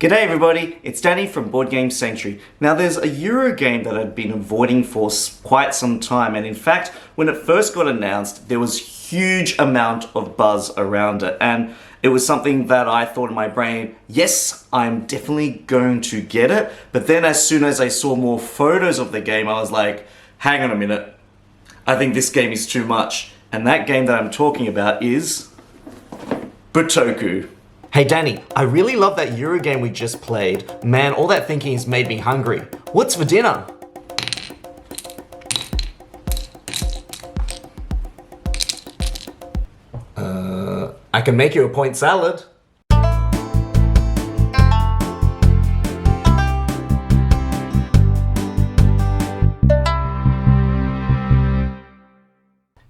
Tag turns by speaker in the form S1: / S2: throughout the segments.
S1: G'day everybody, it's Danny from Board Game Sanctuary. Now there's a Euro game that I'd been avoiding for quite some time, and in fact when it first got announced there was huge amount of buzz around it, and it was something that I thought in my brain, yes, I'm definitely going to get it. But then as soon as I saw more photos of the game, I was like, hang on a minute, I think this game is too much. And that game that I'm talking about is Bitoku.
S2: Hey Danny, I really love that Euro game we just played. Man, all that thinking has made me hungry. What's for dinner? I can make you a point salad.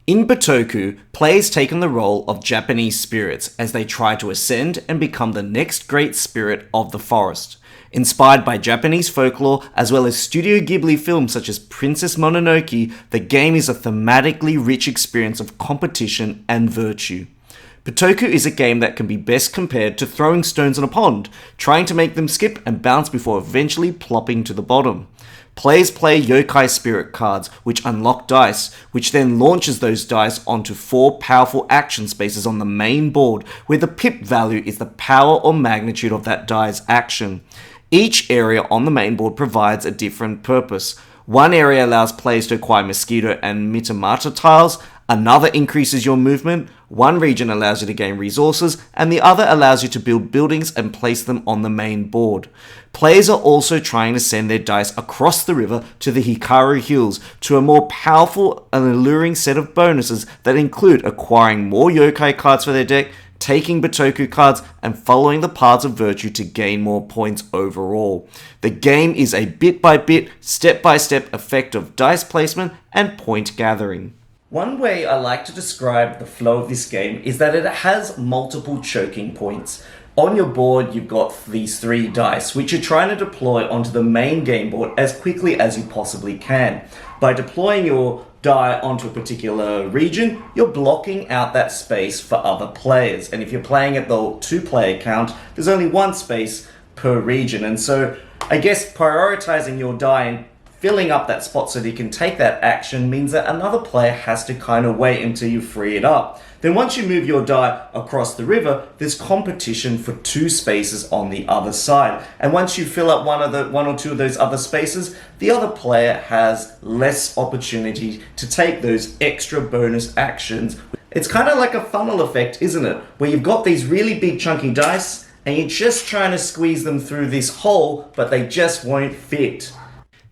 S1: In Bitoku, players take on the role of Japanese spirits as they try to ascend and become the next great spirit of the forest. Inspired by Japanese folklore as well as Studio Ghibli films such as Princess Mononoke, the game is a thematically rich experience of competition and virtue. Bitoku is a game that can be best compared to throwing stones in a pond, trying to make them skip and bounce before eventually plopping to the bottom. Players play yokai spirit cards, which unlock dice, which then launches those dice onto 4 powerful action spaces on the main board, where the pip value is the power or magnitude of that die's action. Each area on the main board provides a different purpose. One area allows players to acquire mosquito and mitamata tiles, another increases your movement, one region allows you to gain resources, and the other allows you to build buildings and place them on the main board. Players are also trying to send their dice across the river to the Hikaru Hills to a more powerful and alluring set of bonuses that include acquiring more yokai cards for their deck, taking Bitoku cards, and following the paths of virtue to gain more points overall. The game is a bit-by-bit, step-by-step effect of dice placement and point gathering. One way I like to describe the flow of this game is that it has multiple choking points. On your board you've got these 3 dice which you're trying to deploy onto the main game board as quickly as you possibly can. By deploying your die onto a particular region, you're blocking out that space for other players. And if you're playing at the 2-player count, there's only 1 space per region. And so I guess prioritizing your die and filling up that spot so that you can take that action means that another player has to kind of wait until you free it up. Then once you move your die across the river, there's competition for 2 spaces on the other side. And once you fill up one or two of those other spaces, the other player has less opportunity to take those extra bonus actions. It's kind of like a funnel effect, isn't it? Where you've got these really big chunky dice and you're just trying to squeeze them through this hole, but they just won't fit.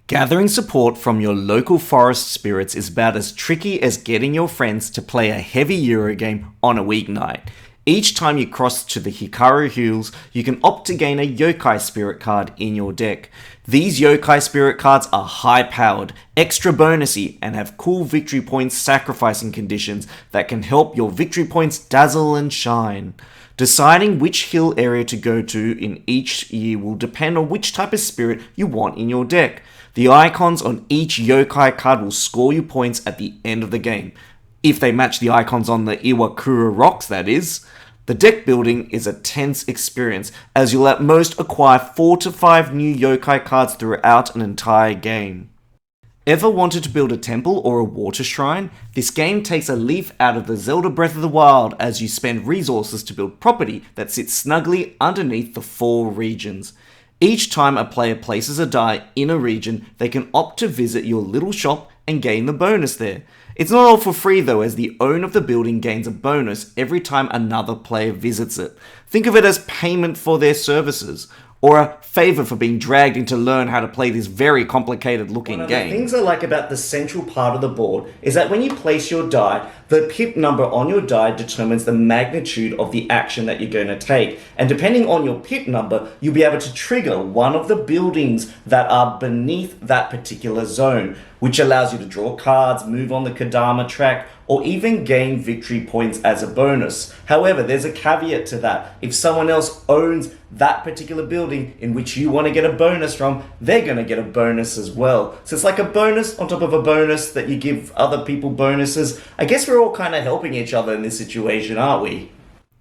S1: Gathering support from your local forest spirits is about as tricky as getting your friends to play a heavy Euro game on a weeknight. Each time you cross to the Hikaru Hills, you can opt to gain a yokai spirit card in your deck. These yokai spirit cards are high-powered, extra bonusy, and have cool victory points sacrificing conditions that can help your victory points dazzle and shine. Deciding which hill area to go to in each year will depend on which type of spirit you want in your deck. The icons on each yokai card will score you points at the end of the game. If they match the icons on the Iwakura rocks, that is. The deck building is a tense experience, as you'll at most acquire 4 to 5 new yokai cards throughout an entire game. Ever wanted to build a temple or a water shrine? This game takes a leaf out of the Zelda Breath of the Wild as you spend resources to build property that sits snugly underneath the 4 regions. Each time a player places a die in a region, they can opt to visit your little shop and gain the bonus there. It's not all for free though, as the owner of the building gains a bonus every time another player visits it. Think of it as payment for their services, or a favor for being dragged in to learn how to play this very complicated looking game. One of the things I like about the central part of the board is that when you place your die, the pip number on your die determines the magnitude of the action that you're going to take. And depending on your pip number, you'll be able to trigger one of the buildings that are beneath that particular zone, which allows you to draw cards, move on the Kadama track, or even gain victory points as a bonus. However, there's a caveat to that. If someone else owns that particular building in which you want to get a bonus from, they're going to get a bonus as well. So it's like a bonus on top of a bonus that you give other people bonuses. I guess we're all kind of helping each other in this situation, aren't we?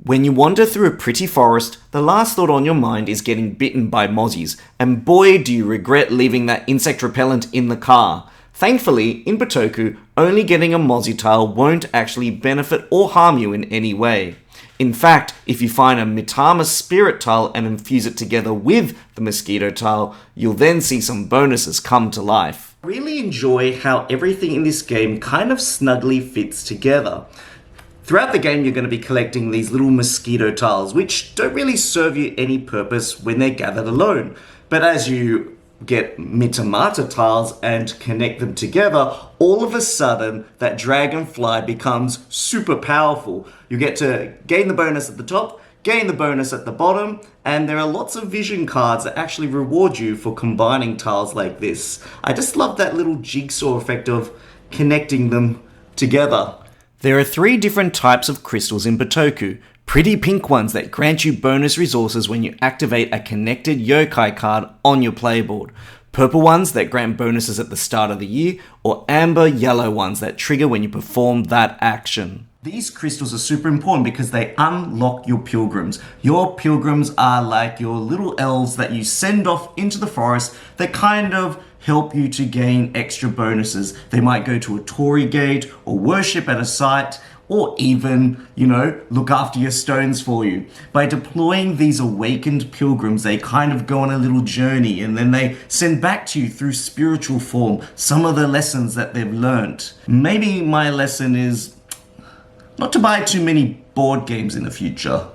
S1: When you wander through a pretty forest, the last thought on your mind is getting bitten by mozzies, and boy do you regret leaving that insect repellent in the car. Thankfully, in Bitoku, only getting a mozzie tile won't actually benefit or harm you in any way. In fact, if you find a Mitama spirit tile and infuse it together with the mosquito tile, you'll then see some bonuses come to life.
S2: I really enjoy how everything in this game kind of snugly fits together. Throughout the game, you're going to be collecting these little mosquito tiles, which don't really serve you any purpose when they're gathered alone. But as you get Mitamata tiles and connect them together, all of a sudden, that dragonfly becomes super powerful. You get to gain the bonus at the top, gain the bonus at the bottom, and there are lots of vision cards that actually reward you for combining tiles like this. I just love that little jigsaw effect of connecting them together.
S1: There are 3 different types of crystals in Bitoku. Pretty pink ones that grant you bonus resources when you activate a connected yokai card on your playboard. Purple ones that grant bonuses at the start of the year, or amber yellow ones that trigger when you perform that action.
S2: These crystals are super important because they unlock your pilgrims. Your pilgrims are like your little elves that you send off into the forest that kind of help you to gain extra bonuses. They might go to a Torii gate or worship at a site, or even, look after your stones for you. By deploying these awakened pilgrims, they kind of go on a little journey and then they send back to you through spiritual form some of the lessons that they've learnt. Maybe my lesson is not to buy too many board games in the future.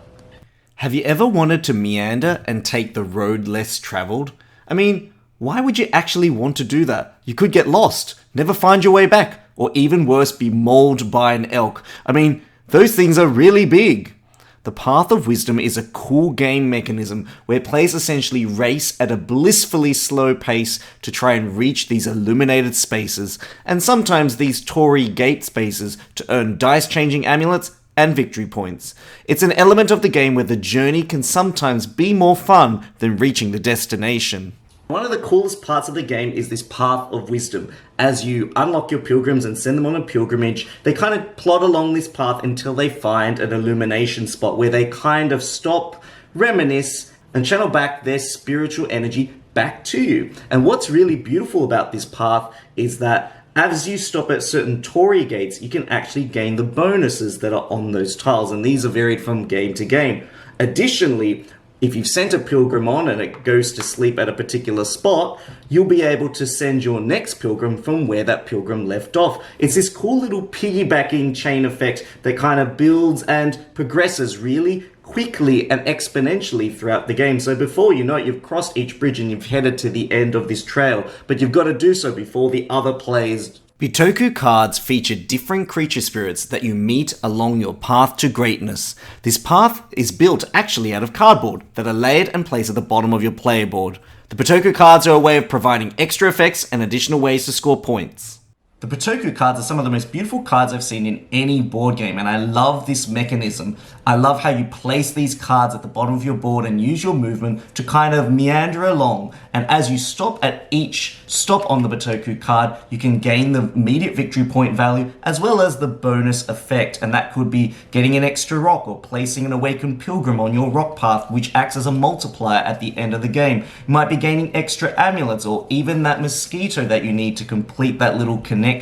S1: Have you ever wanted to meander and take the road less travelled? I mean, why would you actually want to do that? You could get lost, never find your way back, or even worse, be mauled by an elk. I mean, those things are really big. The Path of Wisdom is a cool game mechanism where players essentially race at a blissfully slow pace to try and reach these illuminated spaces, and sometimes these Torii gate spaces to earn dice-changing amulets and victory points. It's an element of the game where the journey can sometimes be more fun than reaching the destination.
S2: One of the coolest parts of the game is this Path of Wisdom. As you unlock your pilgrims and send them on a pilgrimage, they kind of plod along this path until they find an illumination spot where they kind of stop, reminisce, and channel back their spiritual energy back to you. And what's really beautiful about this path is that as you stop at certain Torii gates, you can actually gain the bonuses that are on those tiles, and these are varied from game to game. Additionally, if you've sent a pilgrim on and it goes to sleep at a particular spot, you'll be able to send your next pilgrim from where that pilgrim left off. It's this cool little piggybacking chain effect that kind of builds and progresses really quickly and exponentially throughout the game. So before you know it, you've crossed each bridge and you've headed to the end of this trail, but you've got to do so before the other players.
S1: Bitoku cards feature different creature spirits that you meet along your path to greatness. This path is built actually out of cardboard that are layered and placed at the bottom of your player board. The Bitoku cards are a way of providing extra effects and additional ways to score points.
S2: The Bitoku cards are some of the most beautiful cards I've seen in any board game, and I love this mechanism. I love how you place these cards at the bottom of your board and use your movement to kind of meander along, and as you stop at each stop on the Bitoku card, you can gain the immediate victory point value as well as the bonus effect, and that could be getting an extra rock or placing an awakened pilgrim on your rock path, which acts as a multiplier at the end of the game. You might be gaining extra amulets or even that mosquito that you need to complete that little connection.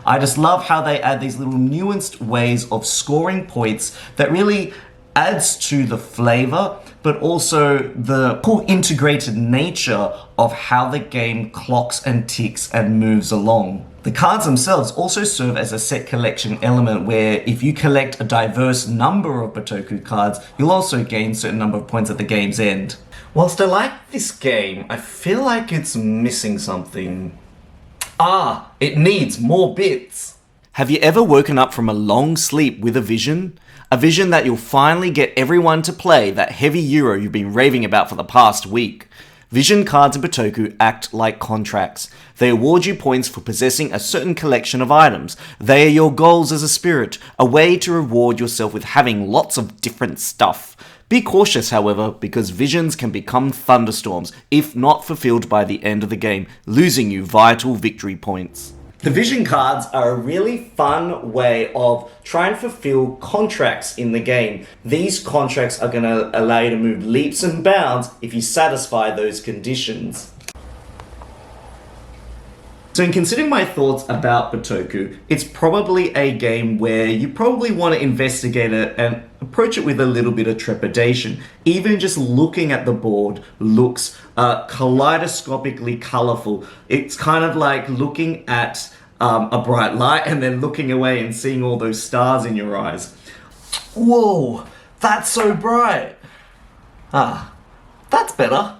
S2: I just love how they add these little nuanced ways of scoring points that really adds to the flavor, but also the cool integrated nature of how the game clocks and ticks and moves along. The cards themselves also serve as a set collection element where if you collect a diverse number of Bitoku cards, you'll also gain a certain number of points at the game's end. Whilst I like this game, I feel like it's missing something. It needs more bits.
S1: Have you ever woken up from a long sleep with a vision? A vision that you'll finally get everyone to play that heavy Euro you've been raving about for the past week. Vision cards in Bitoku act like contracts. They award you points for possessing a certain collection of items. They are your goals as a spirit, a way to reward yourself with having lots of different stuff. Be cautious, however, because visions can become thunderstorms if not fulfilled by the end of the game, losing you vital victory points. The vision cards are a really fun way of trying to fulfill contracts in the game. These contracts are going to allow you to move leaps and bounds if you satisfy those conditions. So in considering my thoughts about Bitoku, it's probably a game where you probably want to investigate it and approach it with a little bit of trepidation. Even just looking at the board looks kaleidoscopically colorful. It's kind of like looking at a bright light and then looking away and seeing all those stars in your eyes. Whoa, that's so bright. That's better.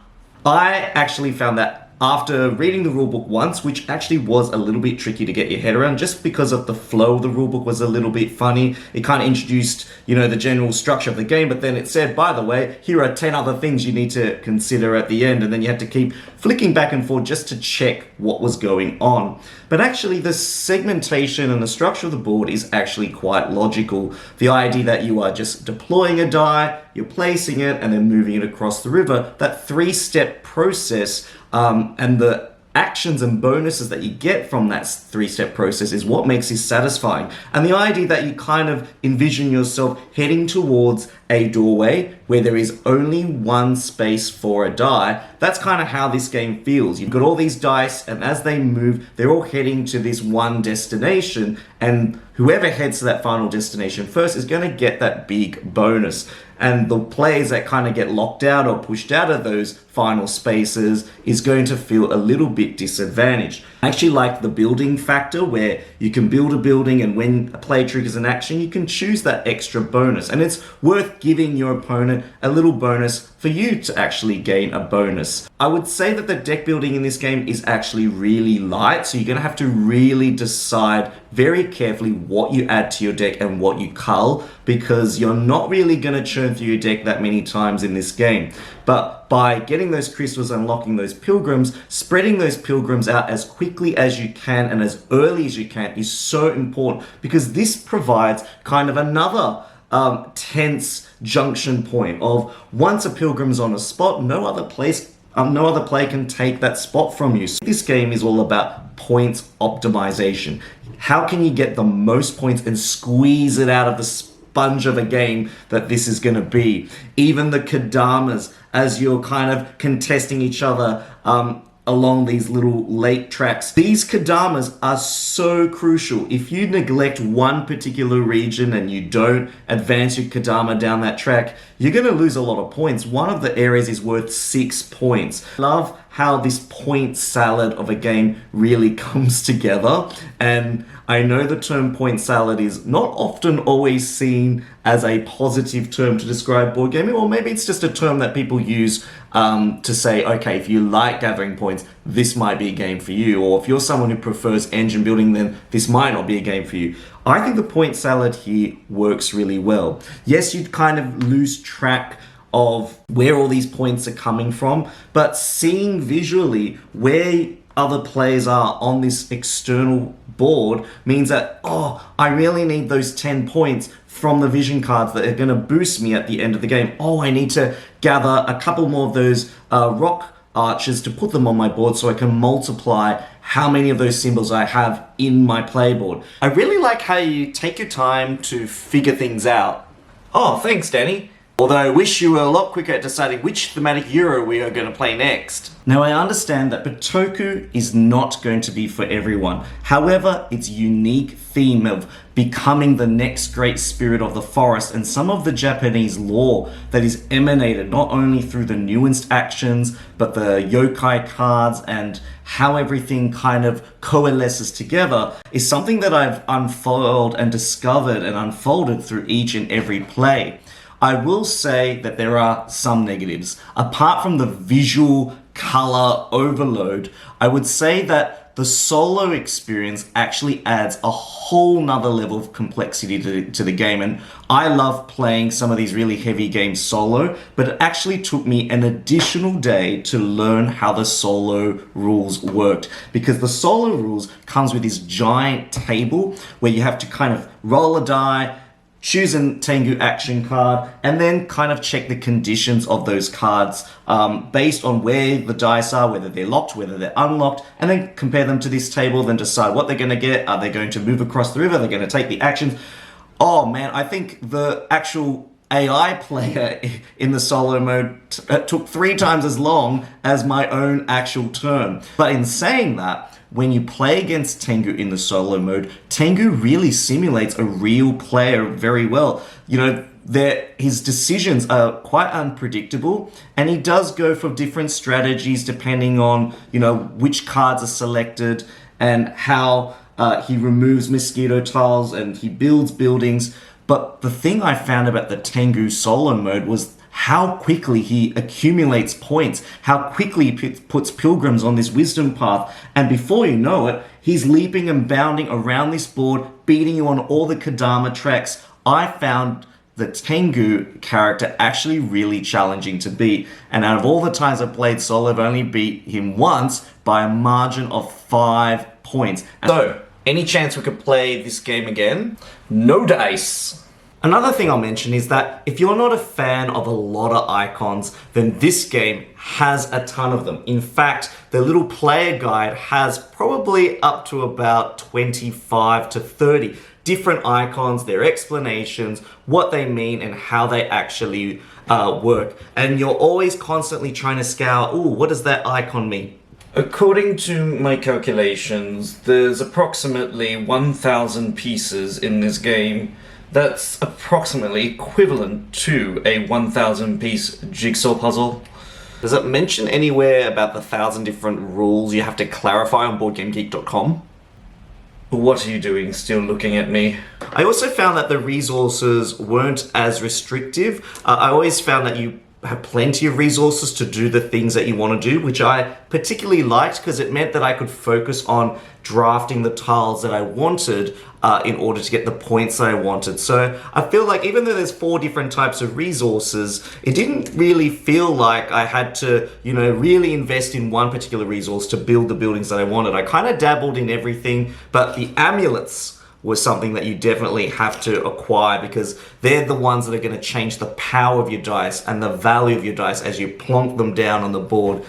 S1: I actually found that after reading the rulebook once, which actually was a little bit tricky to get your head around just because of the flow of the rulebook was a little bit funny. It kind of introduced, the general structure of the game, but then it said, by the way, here are 10 other things you need to consider at the end, and then you had to keep flicking back and forth just to check what was going on. But actually, the segmentation and the structure of the board is actually quite logical. The idea that you are just deploying a die, you're placing it, and then moving it across the river, that three-step process and the actions and bonuses that you get from that three-step process is what makes this satisfying. And the idea that you kind of envision yourself heading towards a doorway where there is only one space for a die, that's kind of how this game feels. You've got all these dice, and as they move, they're all heading to this one destination, and whoever heads to that final destination first is going to get that big bonus. And the players that kind of get locked out or pushed out of those final spaces is going to feel a little bit disadvantaged. I actually like the building factor where you can build a building, and when a player triggers an action, you can choose that extra bonus. And it's worth giving your opponent a little bonus for you to actually gain a bonus. I would say that the deck building in this game is actually really light, so you're going to have to really decide very carefully what you add to your deck and what you cull, because you're not really going to churn through your deck that many times in this game. But by getting those crystals, unlocking those pilgrims, spreading those pilgrims out as quickly as you can and as early as you can is so important, because this provides kind of another tense junction point of once a pilgrim's on a spot, no other player can take that spot from you. So this game is all about points optimization. How can you get the most points and squeeze it out of the sponge of a game that this is going to be? Even the kadamas, as you're kind of contesting each other along these little lake tracks. These kadamas are so crucial. If you neglect one particular region and you don't advance your kadama down that track, you're going to lose a lot of points. One of the areas is worth 6 points. I love how this point salad of a game really comes together. And I know the term point salad is not often always seen as a positive term to describe board gaming, or maybe it's just a term that people use to say, okay, if you like gathering points, this might be a game for you. Or if you're someone who prefers engine building, then this might not be a game for you. I think the point salad here works really well. Yes, you'd kind of lose track of where all these points are coming from, but seeing visually where other players are on this external board means that, I really need those 10 points from the vision cards that are going to boost me at the end of the game. I need to gather a couple more of those rock arches to put them on my board so I can multiply how many of those symbols I have in my playboard. I really like how you take your time to figure things out. Oh, thanks, Danny. Although I wish you were a lot quicker at deciding which thematic Euro we are going to play next. Now, I understand that Bitoku is not going to be for everyone. However, its unique theme of becoming the next great spirit of the forest and some of the Japanese lore that is emanated not only through the nuanced actions, but the yokai cards and how everything kind of coalesces together is something that I've unfolded and discovered and unfolded through each and every play. I will say that there are some negatives. Apart from the visual color overload, I would say that the solo experience actually adds a whole nother level of complexity to the game. And I love playing some of these really heavy games solo, but it actually took me an additional day to learn how the solo rules worked, because the solo rules comes with this giant table where you have to kind of roll a die,
S2: choose a Tengu action card, and then kind of check the conditions of those cards based on where the dice are, whether they're locked, whether they're unlocked, and then compare them to this table, then decide what they're going to get. Are they going to move across the river? Are they going to take the actions? Oh man, I think the actual AI player in the solo mode took 3 times as long as my own actual turn. But in saying that, when you play against Tengu in the solo mode, Tengu really simulates a real player very well. You know, his decisions are quite unpredictable, and he does go for different strategies depending on, you know, which cards are selected and how he removes mosquito tiles and he builds buildings. But the thing I found about the Tengu solo mode was how quickly he accumulates points, how quickly he puts pilgrims on this wisdom path, and before you know it, he's leaping and bounding around this board, beating you on all the Kadama tracks. I found the Tengu character actually really challenging to beat, and out of all the times I've played solo, I've only beat him once by a margin of 5 points. So, any chance we could play this game again? No dice. Another thing I'll mention is that if you're not a fan of a lot of icons, then this game has a ton of them. In fact, the little player guide has probably up to about 25 to 30 different icons, their explanations, what they mean, and how they actually work. And you're always constantly trying to scour, ooh, what does that icon mean? According to my calculations, there's approximately 1,000 pieces in this game. That's approximately equivalent to a 1,000 piece jigsaw puzzle. Does it mention anywhere about the 1,000 different rules you have to clarify on BoardGameGeek.com? What are you doing, still looking at me? I also found that the resources weren't as restrictive. I always found that you have plenty of resources to do the things that you want to do, which I particularly liked because it meant that I could focus on drafting the tiles that I wanted in order to get the points that I wanted. So I feel like even though there's 4 different types of resources, it didn't really feel like I had to, you know, really invest in one particular resource to build the buildings that I wanted. I kind of dabbled in everything, but the amulets was something that you definitely have to acquire because they're the ones that are going to change the power of your dice and the value of your dice as you plonk them down on the board.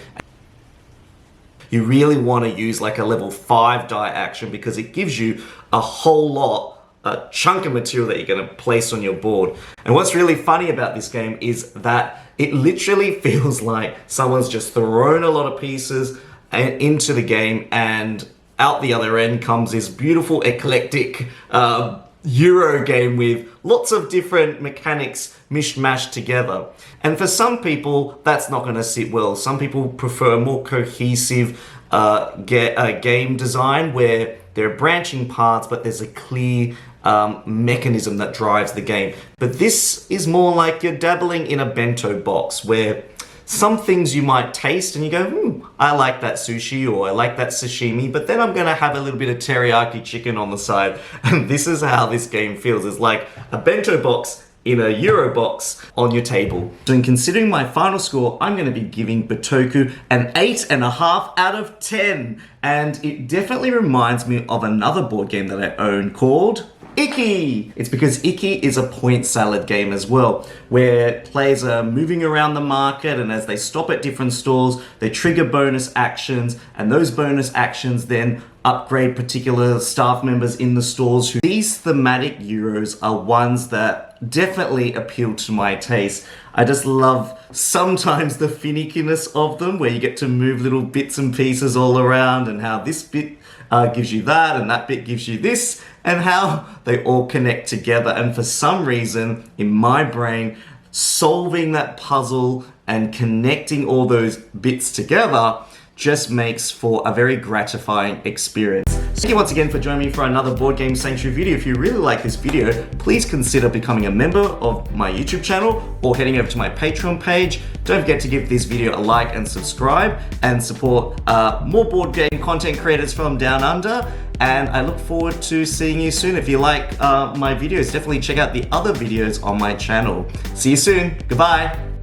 S2: You really want to use like a level 5 die action because it gives you a whole lot, a chunk of material that you're going to place on your board. And what's really funny about this game is that it literally feels like someone's just thrown a lot of pieces into the game, and out the other end comes this beautiful eclectic Euro game with lots of different mechanics mishmashed together. And for some people, that's not going to sit well. Some people prefer more cohesive game design where there are branching parts, but there's a clear mechanism that drives the game. But this is more like you're dabbling in a bento box where some things you might taste and you go, I like that sushi or I like that sashimi, but then I'm going to have a little bit of teriyaki chicken on the side. And this is how this game feels. It's like a bento box in a Euro box on your table. So in considering my final score, I'm going to be giving Bitoku an 8.5 out of 10. And it definitely reminds me of another board game that I own called Iki! It's because Iki is a point salad game as well, where players are moving around the market, and as they stop at different stores, they trigger bonus actions, and those bonus actions then upgrade particular staff members in the stores. These thematic Euros are ones that definitely appeal to my taste. I just love sometimes the finickiness of them, where you get to move little bits and pieces all around, and how this bit gives you that, and that bit gives you this, and how they all connect together. And for some reason, in my brain, solving that puzzle and connecting all those bits together just makes for a very gratifying experience. Thank you once again for joining me for another Board Game Sanctuary video. If you really like this video, please consider becoming a member of my YouTube channel or heading over to my Patreon page. Don't forget to give this video a like and subscribe and support more board game content creators from Down Under. And I look forward to seeing you soon. If you like my videos, definitely check out the other videos on my channel. See you soon. Goodbye.